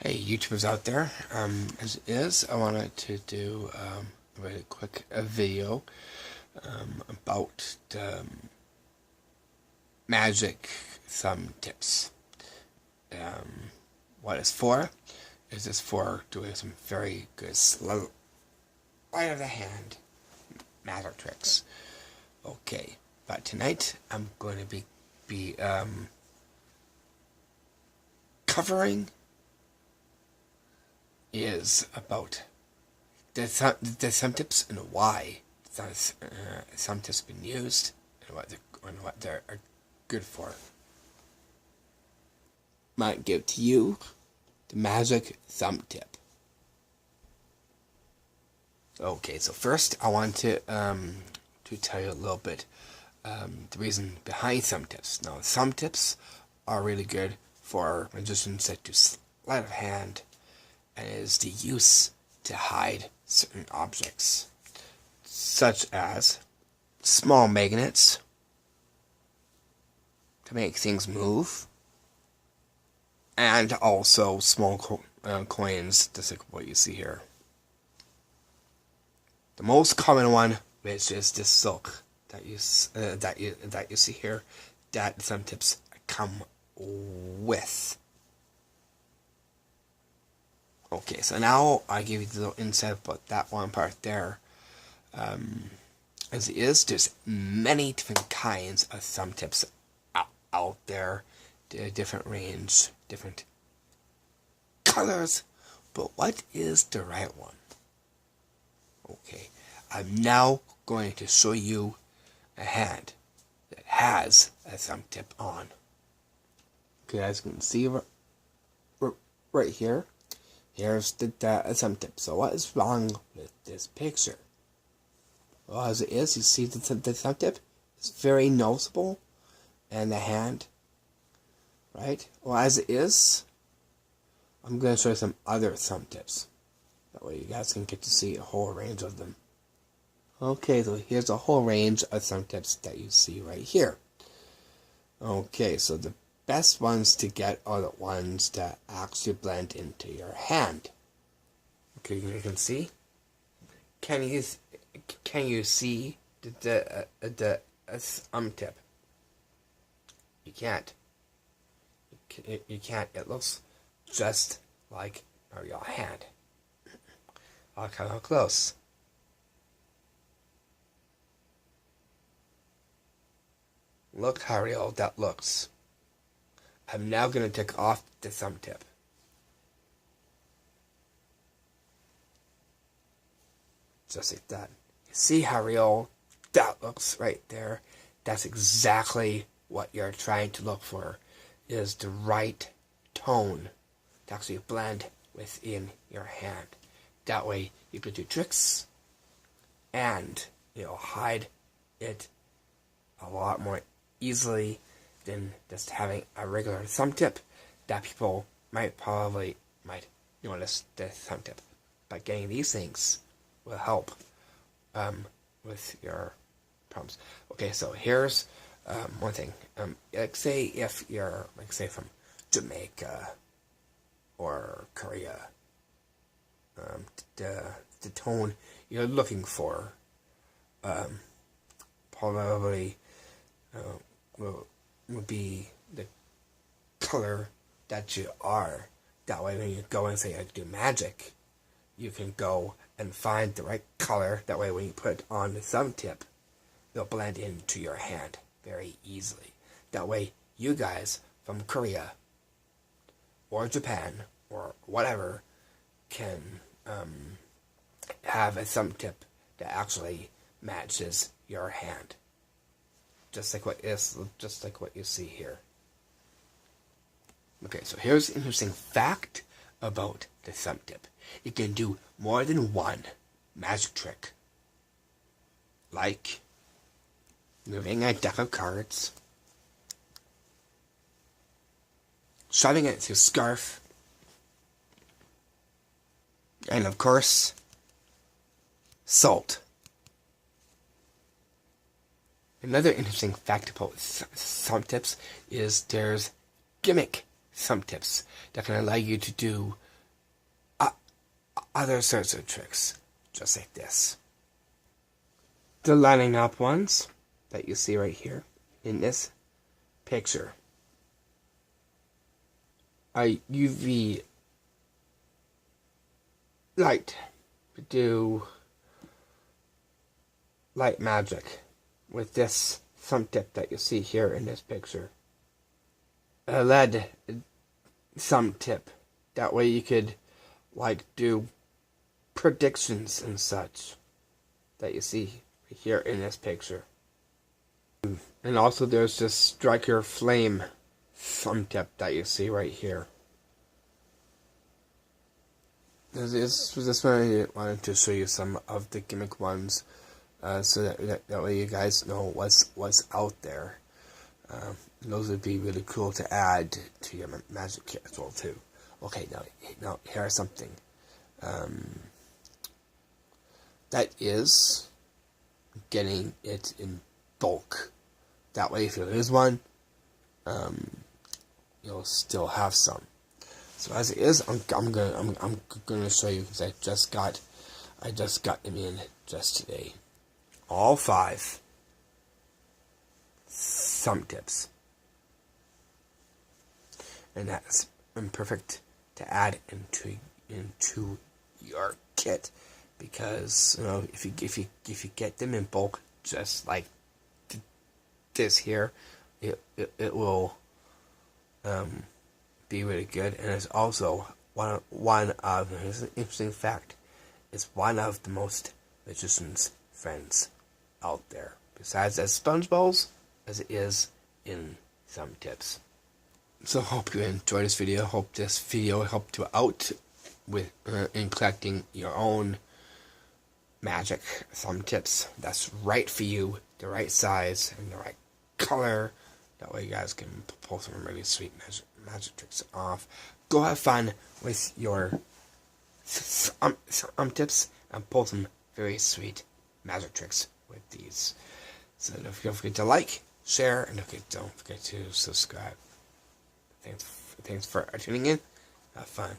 Hey, YouTubers out there. As is, I wanted to do a really quick video about magic thumb tips. What it's for is this for doing some very good sleight of the hand magic tricks. Okay, but tonight I'm going to be covering is about the thumb tips and why some tips have been used and what they are good for. Might give to you the magic thumb tip. Okay, so first I want to tell you a little bit the reason behind thumb tips. Now, thumb tips are really good for magicians that do sleight of hand, and it is the use to hide certain objects, such as small magnets to make things move, and also small coins, just like what you see here. The most common one, which is this silk that you see here, that some tips come with. Okay, so now I give you the little insight about that one part there. As it is, there's many different kinds of thumb tips out there, different range, different colors, but what is the right one? Okay, I'm now going to show you a hand that has a thumb tip on. Okay, as you can see right here, here's the thumb tip. So what is wrong with this picture? Well, as it is, you see the thumb tip is very noticeable, and the hand, right? Well, as it is, I'm going to show you some other thumb tips. That way you guys can get to see a whole range of them. Okay, so here's a whole range of thumb tips that you see right here. Okay, so the best ones to get are the ones that actually blend into your hand. Okay, you can see. Can you see the thumb tip? You can't. You can't. It looks just like a real hand. I'll come up close. Look how real that looks. I'm now going to take off the thumb tip. Just like that. You see how real that looks right there? That's exactly what you're trying to look for, is the right tone to actually blend within your hand. That way you can do tricks and hide it a lot more easily than just having a regular thumb tip that people might notice the thumb tip. But getting these things will help with your problems. Okay, so here's one thing. Like say if you're from Jamaica or Korea, the tone you're looking for probably would be the color that you are. That way when you go and say I do magic, you can go and find the right color. That way when you put it on the thumb tip, it'll blend into your hand very easily. That way you guys from Korea or Japan or whatever can have a thumb tip that actually matches your hand, just like what you see here. Okay, so here's an interesting fact about the thumb tip. It can do more than one magic trick, like moving a deck of cards, shoving it through a scarf, and of course, salt. Another interesting fact about thumb tips is there's gimmick thumb tips that can allow you to do other sorts of tricks, just like this. The lining up ones that you see right here in this picture are UV light to do light magic with this thumb tip that you see here in this picture. A LED thumb tip. That way you could like do predictions and such that you see here in this picture. And also there's this striker flame thumb tip that you see right here. This one I wanted to show you some of the gimmick ones, so that way you guys know what's out there. Those would be really cool to add to your magic kit as well too. Okay, now here's something that is getting it in bulk. That way, if you lose one, you'll still have some. So as it is, I'm gonna show you because I just got them in just today. All 5 thumb tips, and that's perfect to add into your kit, because you know if you get them in bulk, just like this here, it will be really good. And it's also here's an interesting fact, it's one of the most magician's friends out there, besides as sponge balls, as it is in thumb tips. So hope you enjoyed this video. Hope this video helped you out with in collecting your own magic thumb tips that's right for you, the right size and the right color. That way you guys can pull some really sweet magic tricks off. Go have fun with your thumb tips and pull some very sweet magic tricks with these. So don't forget to like, share, and don't forget to subscribe. Thanks for tuning in. Have fun.